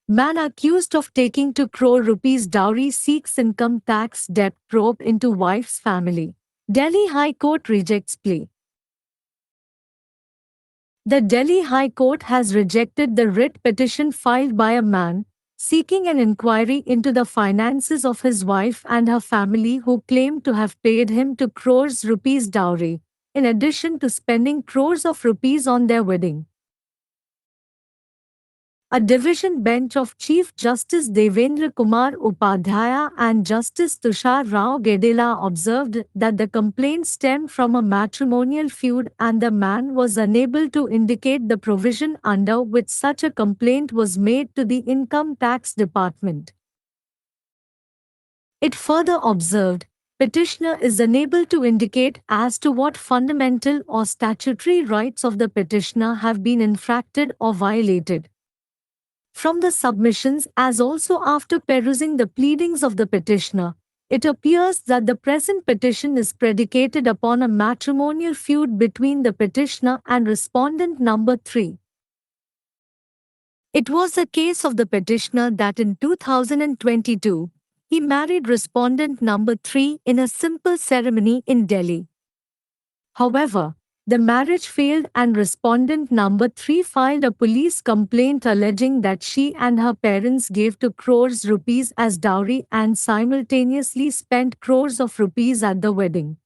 Man accused of taking 2 crore rupees dowry seeks income tax debt probe into wife's family. Delhi High Court rejects plea. The Delhi High Court has rejected the writ petition filed by a man seeking an inquiry into the finances of his wife and her family who claimed to have paid him 2 crores rupees dowry, in addition to spending crores of rupees on their wedding. A division bench of Chief Justice Devendra Kumar Upadhyaya and Justice Tushar Rao Gedela observed that the complaint stemmed from a matrimonial feud and the man was unable to indicate the provision under which such a complaint was made to the Income Tax Department. It further observed, petitioner is unable to indicate as to what fundamental or statutory rights of the petitioner have been infracted or violated. From the submissions as also after perusing the pleadings of the petitioner, it appears that the present petition is predicated upon a matrimonial feud between the petitioner and respondent number 3. It was a case of the petitioner that in 2022, he married respondent number 3 in a simple ceremony in Delhi. However, the marriage failed and respondent number 3 filed a police complaint alleging that she and her parents gave 2 crores rupees as dowry and simultaneously spent crores of rupees at the wedding.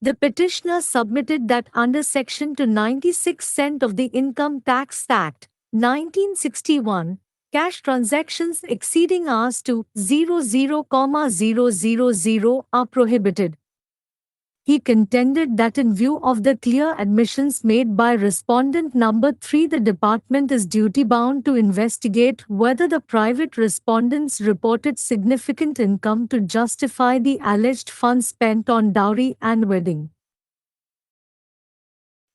The petitioner submitted that under Section 296 cent of the Income Tax Act, 1961, cash transactions exceeding Rs to 00,000 are prohibited. He contended that in view of the clear admissions made by respondent number 3, the department is duty-bound to investigate whether the private respondents reported significant income to justify the alleged funds spent on dowry and wedding.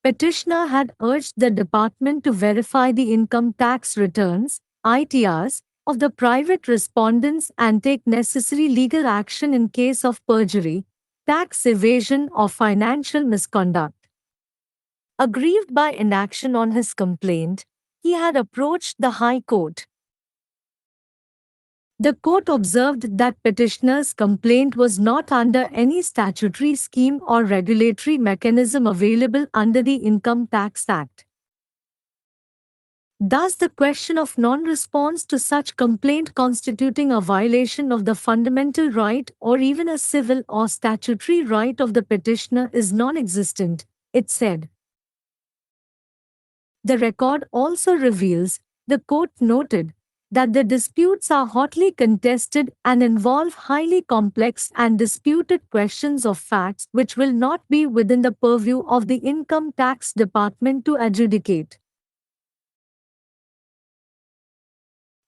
Petitioner had urged the department to verify the income tax returns, ITRs, of the private respondents and take necessary legal action in case of perjury, tax evasion or financial misconduct. Aggrieved by inaction on his complaint, he had approached the High Court. The court observed that petitioner's complaint was not under any statutory scheme or regulatory mechanism available under the Income Tax Act. Thus, the question of non-response to such complaint constituting a violation of the fundamental right or even a civil or statutory right of the petitioner is non-existent, it said. The record also reveals, the court noted, that the disputes are hotly contested and involve highly complex and disputed questions of facts which will not be within the purview of the Income Tax Department to adjudicate.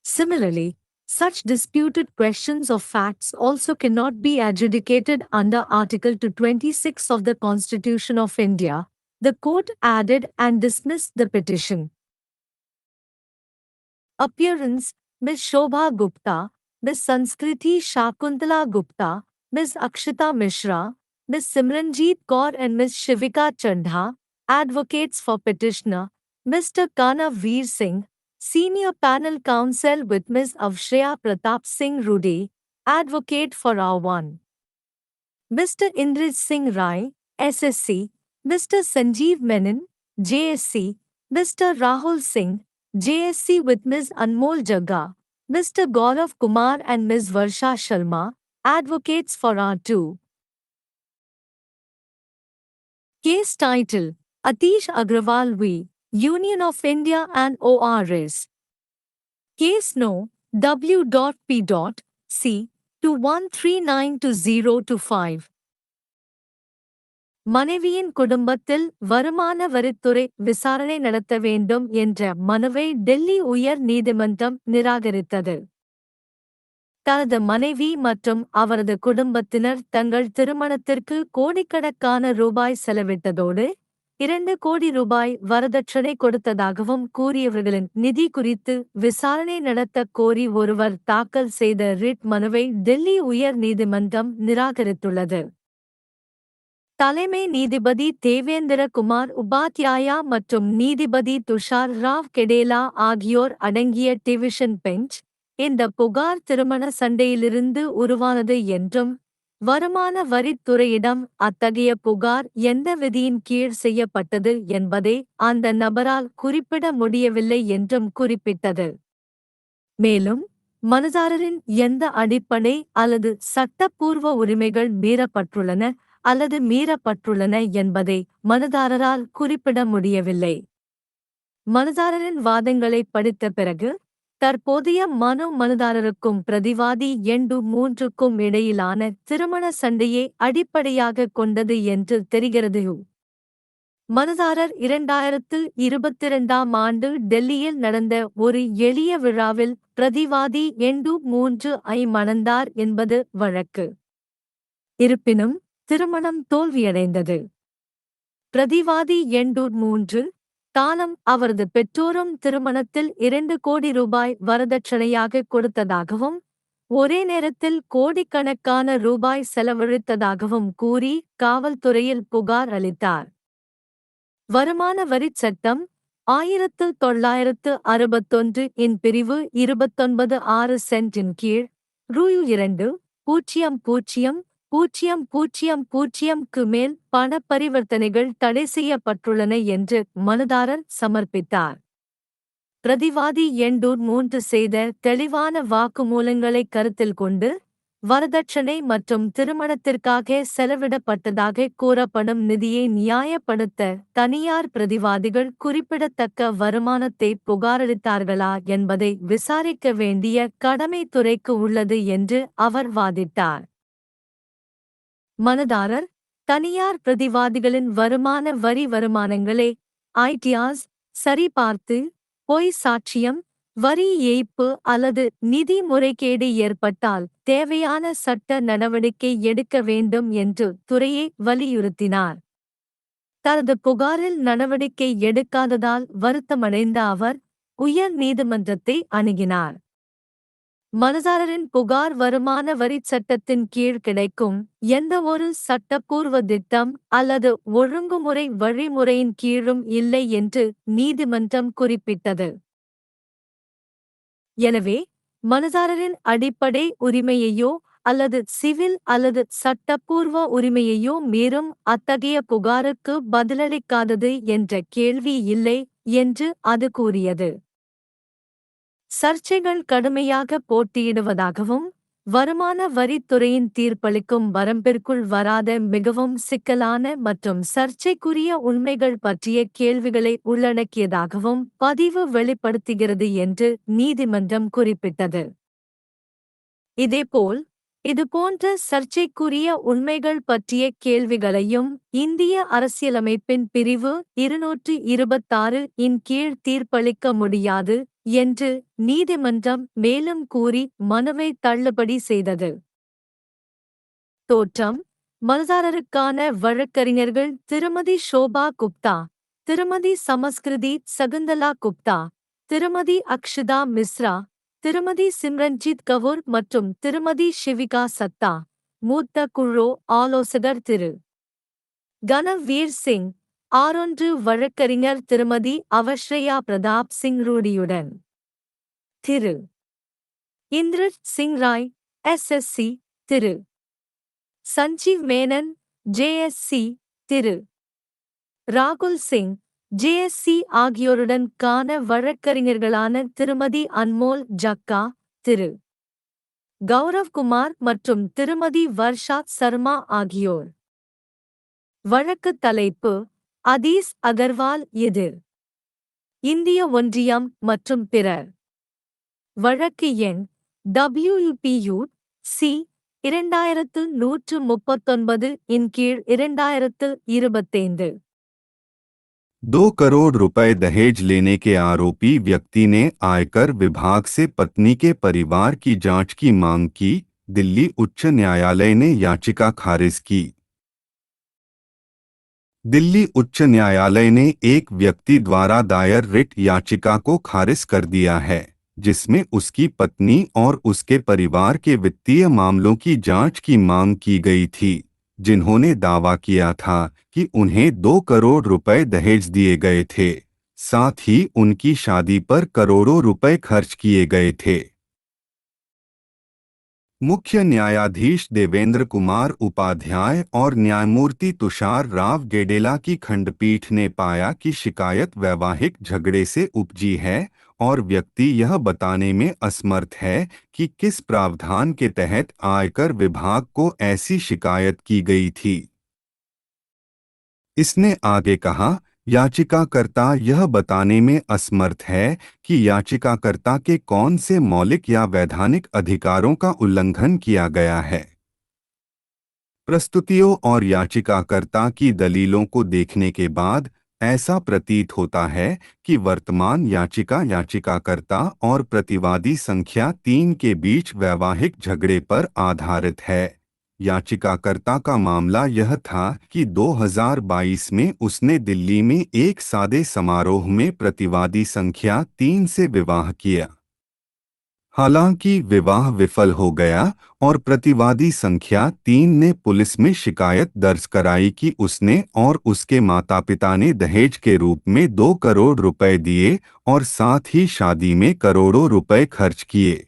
Similarly, such disputed questions of facts also cannot be adjudicated under Article 226 of the Constitution of India, the court added and dismissed the petition. Appearance: Ms. Shobha Gupta, Ms. Sanskriti Shakuntala Gupta, Ms. Akshita Mishra, Ms. Simranjeet Kaur and Ms. Shivika Chandha, advocates for petitioner, Mr. Kana Veer Singh, Senior Panel Counsel with Ms. Avshreya Pratap Singh Rude, advocate for R1. Mr. Indraj Singh Rai, SSC, Mr. Sanjeev Menon, JSC, Mr. Rahul Singh, JSC with Ms. Anmol Jagga, Mr. Gaurav Kumar and Ms. Varsha Sharma, advocates for R2. Case title: Atish Agrawal v. Union of India and ORS. Case No. W.P.C. 21392025. மனைவியின் குடும்பத்தில் வருமான வரித்துறை விசாரணை நடத்த வேண்டும் என்ற மனுவை டெல்லி உயர் நீதிமன்றம் நிராகரித்தது. தனது மனைவி மற்றும் அவரது குடும்பத்தினர் தங்கள் திருமணத்திற்கு கோடிக்கணக்கான ரூபாய் செலவிட்டதோடு 2 கோடி ரூபாய் வரதட்சணை கொடுத்ததாகவும் கூறியவர்களின் நிதி குறித்து விசாரணை நடத்த கோரி ஒருவர் தாக்கல் செய்த ரிட் மனுவை டெல்லி உயர் நீதிமன்றம் நிராகரித்துள்ளது. தலைமை நீதிபதி தேவேந்திர குமார் உபாத்யாயா மற்றும் நீதிபதி துஷார் ராவ் கெடேலா ஆகியோர் அடங்கிய டிவிஷன் பெஞ்ச், இந்த புகார் திருமண சண்டையிலிருந்து உருவானது என்றும், வருமான வரித்துறையிடம் அத்தகைய புகார் எந்த விதியின் கீழ் செய்யப்பட்டது என்பதை அந்த நபரால் குறிப்பிட முடியவில்லை என்றும் குறிப்பிட்டது. மேலும், மனுதாரரின் எந்த அடிப்படை அல்லது சட்டப்பூர்வ உரிமைகள் மீறப்பட்டுள்ளன அல்லது மீறப்பட்டுள்ளன என்பதை மனுதாரரால் குறிப்பிட முடியவில்லை. மனுதாரரின் வாதங்களை படித்த பிறகு, தற்போதைய மனுதாரருக்கும் பிரதிவாதி எண் 3க்கும் இடையிலான திருமண சண்டையை அடிப்படையாகக் கொண்டது என்று தெரிகிறது. மனுதாரர் 2022ஆம் ஆண்டு டெல்லியில் நடந்த ஒரு எளிய விழாவில் பிரதிவாதி எண் 3ஐ மணந்தார் என்பது வழக்கு. இருப்பினும், திருமணம் தோல்வியடைந்தது. பிரதிவாதி எண் 3 தானும் அவரது பெற்றோரும் திருமணத்தில் 2 கோடி ரூபாய் வரதட்சணையாக கொடுத்ததாகவும், ஒரே நேரத்தில் கோடிக்கணக்கான ரூபாய் செலவழித்ததாகவும் கூறி காவல்துறையில் புகார் அளித்தார். வருமான வரிச் சட்டம் 1961 இன் பிரிவு 29(6) சென்டின் கீழ் ரூ.20,000க்கு மேல் பண பரிவர்த்தனைகள் தடை செய்யப்பட்டுள்ளன என்று மனுதாரர் சமர்ப்பித்தார். பிரதிவாதி எண் 3 செய்த தெளிவான வாக்குமூலங்களை கருத்தில் கொண்டு, வரதட்சணை மற்றும் திருமணத்திற்காக செலவிடப்பட்டதாக கூறப்படும் நிதியை நியாயப்படுத்த தனியார் பிரதிவாதிகள் குறிப்பிடத்தக்க வருமானத்தை புகாரளித்தார்களா என்பதை விசாரிக்க வேண்டிய கடமை துறைக்கு உள்ளது என்று அவர் வாதிட்டார். மனுதாரர், தனியார் பிரதிவாதிகளின் வருமான வரி வருமானங்களை ஐடிஆர்ஸ் சரிபார்த்து, பொய் சாட்சியம், வரி ஏய்ப்பு அல்லது நிதி முறைகேடு ஏற்பட்டால் தேவையான சட்ட நடவடிக்கை எடுக்க வேண்டும் என்று துறையை வலியுறுத்தினார். தனது புகாரில் நடவடிக்கை எடுக்காததால் வருத்தமடைந்த அவர் உயர் நீதிமன்றத்தை அணுகினார். மனுதாரரின் புகார் வருமான வரிச் சட்டத்தின் கீழ் கிடைக்கும் எந்தவொரு சட்டப்பூர்வ திட்டம் அல்லது ஒழுங்குமுறை வழிமுறையின் கீழும் இல்லை என்று நீதிமன்றம் குறிப்பிட்டது. எனவே, மனுதாரரின் அடிப்படை உரிமையையோ அல்லது சிவில் அல்லது சட்டப்பூர்வ உரிமையையோ மீறும் அத்தகைய புகாருக்கு பதிலளிக்காதது என்ற கேள்வி இல்லை என்று அது கூறியது. சர்ச்சைகள் கடுமையாக போட்டியிடுவதாகவும், வருமான வரித்துறையின் தீர்ப்பளிக்கும் வரம்பிற்குள் வராத மிகவும் சிக்கலான மற்றும் சர்ச்சைக்குரிய உண்மைகள் பற்றிய கேள்விகளை உள்ளடக்கியதாகவும் பதிவு வெளிப்படுத்துகிறது என்று நீதிமன்றம் குறிப்பிட்டது. இதேபோல், இதுபோன்ற சர்ச்சைக்குரிய உண்மைகள் பற்றிய கேள்விகளையும் இந்திய அரசியலமைப்பின் பிரிவு 226 இன் கீழ் தீர்ப்பளிக்க முடியாது என்று நீதிமன்றம் மேலும் கூறி மனுவை தள்ளுபடி செய்தது. தோற்றம்: மனுதாரருக்கான வழக்கறிஞர்கள் திருமதி ஷோபா குப்தா, திருமதி சமஸ்கிருதி சகுந்தலா குப்தா, திருமதி அக்ஷதா மிஸ்ரா, திருமதி சிம்ரன்ஜீத் கவுர் மற்றும் திருமதி ஷிவிகா சத்தா. மூத்த குழு ஆலோசகர் திரு. கனவீர் சிங். 6 வழக்கறிஞர் திருமதி அவஸ்ரயா பிரதாப் சிங் ரூடியுடன் திரு. இந்திரஜ் சிங் ராய், எஸ்எஸ்சி, திரு. சஞ்சீவ் மேனன், ஜேஎஸ்சி, திரு. ராகுல் சிங், ஜேஎஸ்சி ஆகியோருடன் காண வழக்கறிஞர்களான திருமதி அன்மோல் ஜக்கா, திரு. கௌரவ்குமார் மற்றும் திருமதி வர்ஷா சர்மா ஆகியோர். வழக்கு தலைப்பு: அதீஸ் அகர்வால் எதிர். இந்திய ஒன்றியம் மற்றும் பிறர். வழக்கு எண் WPU-C 2139 இன் கீழ் 2025. 2 करोड़ रुपए दहेज लेने के आरोपी व्यक्ति ने आयकर विभाग से पत्नी के परिवार की जांच की मांग की। दिल्ली उच्च न्यायालय ने याचिका खारिज की। दिल्ली उच्च न्यायालय ने एक व्यक्ति द्वारा दायर रिट याचिका को खारिज कर दिया है, जिसमें उसकी पत्नी और उसके परिवार के वित्तीय मामलों की जांच की मांग की गई थी। जिन्होंने दावा किया था कि उन्हें 2 करोड़ रुपए दहेज दिए गए थे। साथ ही उनकी शादी पर करोड़ों रुपए खर्च किए गए थे। मुख्य न्यायाधीश देवेंद्र कुमार उपाध्याय और न्यायमूर्ति तुषार राव गेडेला की खंडपीठ ने पाया कि शिकायत वैवाहिक झगड़े से उपजी है और व्यक्ति यह बताने में असमर्थ है कि किस प्रावधान के तहत आयकर विभाग को ऐसी शिकायत की गई थी। इसने आगे कहा, याचिकाकर्ता यह बताने में असमर्थ है कि याचिकाकर्ता के कौन से मौलिक या वैधानिक अधिकारों का उल्लंघन किया गया है। प्रस्तुतियों और याचिकाकर्ता की दलीलों को देखने के बाद ऐसा प्रतीत होता है कि वर्तमान याचिका याचिकाकर्ता और प्रतिवादी संख्या 3 के बीच वैवाहिक झगड़े पर आधारित है। याचिकाकर्ता का मामला यह था कि 2022 में उसने दिल्ली में एक सादे समारोह में प्रतिवादी संख्या 3 से विवाह किया। हालांकि विवाह विफल हो गया और प्रतिवादी संख्या 3 ने पुलिस में शिकायत दर्ज कराई कि उसने और उसके माता-पिता ने दहेज के रूप में 2 करोड़ रुपए दिए और साथ ही शादी में करोड़ों रुपए खर्च किए।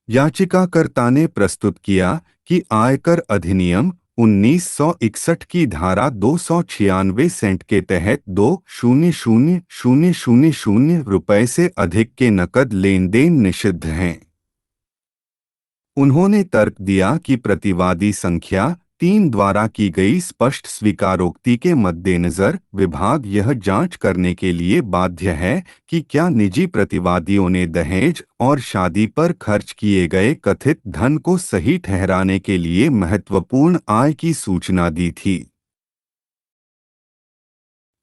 याचिकाकर्ता ने प्रस्तुत किया कि आयकर अधिनियम 1961 की धारा 296 सेंट के तहत 2,000,000 रुपए से अधिक के नकद लेन देन निषिद्ध हैं। उन्होंने तर्क दिया कि प्रतिवादी संख्या 3 द्वारा की गई स्पष्ट स्वीकारोक्ति के मद्देनजर विभाग यह जांच करने के लिए बाध्य है कि क्या निजी प्रतिवादियों ने दहेज और शादी पर खर्च किए गए कथित धन को सही ठहराने के लिए महत्वपूर्ण आय की सूचना दी थी।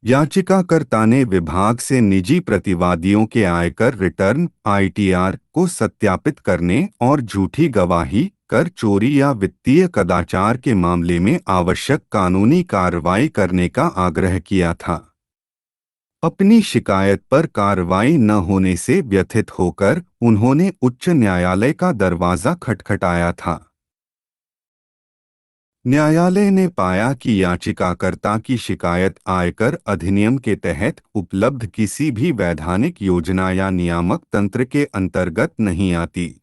याचिकाकर्ता ने विभाग से निजी प्रतिवादियों के आयकर रिटर्न (आईटीआर) को सत्यापित करने और झूठी गवाही, कर चोरी या वित्तीय कदाचार के मामले में आवश्यक कानूनी कार्रवाई करने का आग्रह किया था। अपनी शिकायत पर कार्रवाई न होने से व्यथित होकर उन्होंने उच्च न्यायालय का दरवाजा खटखटाया था। न्यायालय ने पाया कि याचिकाकर्ता की शिकायत आयकर अधिनियम के तहत उपलब्ध किसी भी वैधानिक योजना या नियामक तंत्र के अंतर्गत नहीं आती।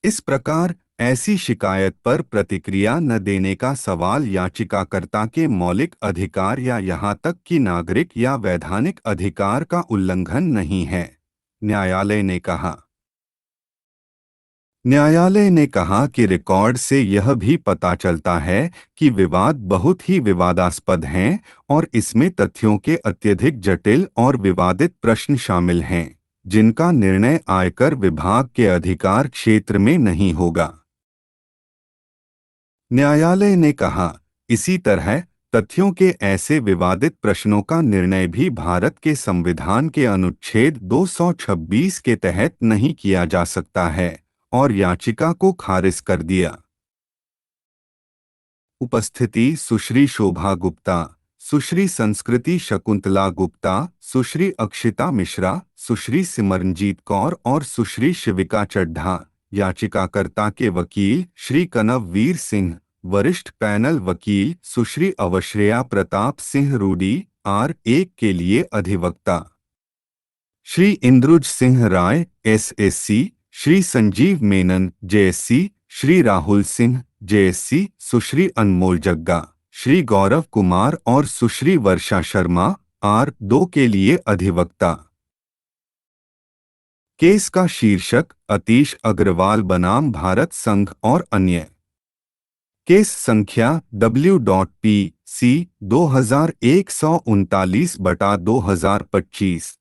इस प्रकार ऐसी शिकायत पर प्रतिक्रिया न देने का सवाल याचिकाकर्ता के मौलिक अधिकार या यहाँ तक कि नागरिक या वैधानिक अधिकार का उल्लंघन नहीं है, न्यायालय ने कहा कि रिकॉर्ड से यह भी पता चलता है कि विवाद बहुत ही विवादास्पद हैं और इसमें तथ्यों के अत्यधिक जटिल और विवादित प्रश्न शामिल हैं, जिनका निर्णय आयकर विभाग के अधिकार क्षेत्र में नहीं होगा। न्यायालय ने कहा, इसी तरह तथ्यों के ऐसे विवादित प्रश्नों का निर्णय भी भारत के संविधान के अनुच्छेद 226 के तहत नहीं किया जा सकता है और याचिका को खारिज कर दिया। उपस्थिति सुश्री शोभा गुप्ता, सुश्री संस्कृति शकुंतला गुप्ता, सुश्री अक्षिता मिश्रा, सुश्री सिमरनजीत कौर और सुश्री शिविका चड्ढा। याचिकाकर्ता के वकील श्री कनववीर सिंह, वरिष्ठ पैनल वकील सुश्री अवश्रेया प्रताप सिंह रूडी R1 के लिए अधिवक्ता श्री इंद्रुज सिंह राय SSC, Shri Sanjeev Menon JSC, Shri Rahul Singh JSC, सुश्री अनमोल जग्गा, श्री गौरव कुमार और सुश्री वर्षा शर्मा R2 के लिए अधिवक्ता। केस का शीर्षक अतीश अग्रवाल बनाम भारत संघ और अन्य। केस संख्या W.PC 2139/2025।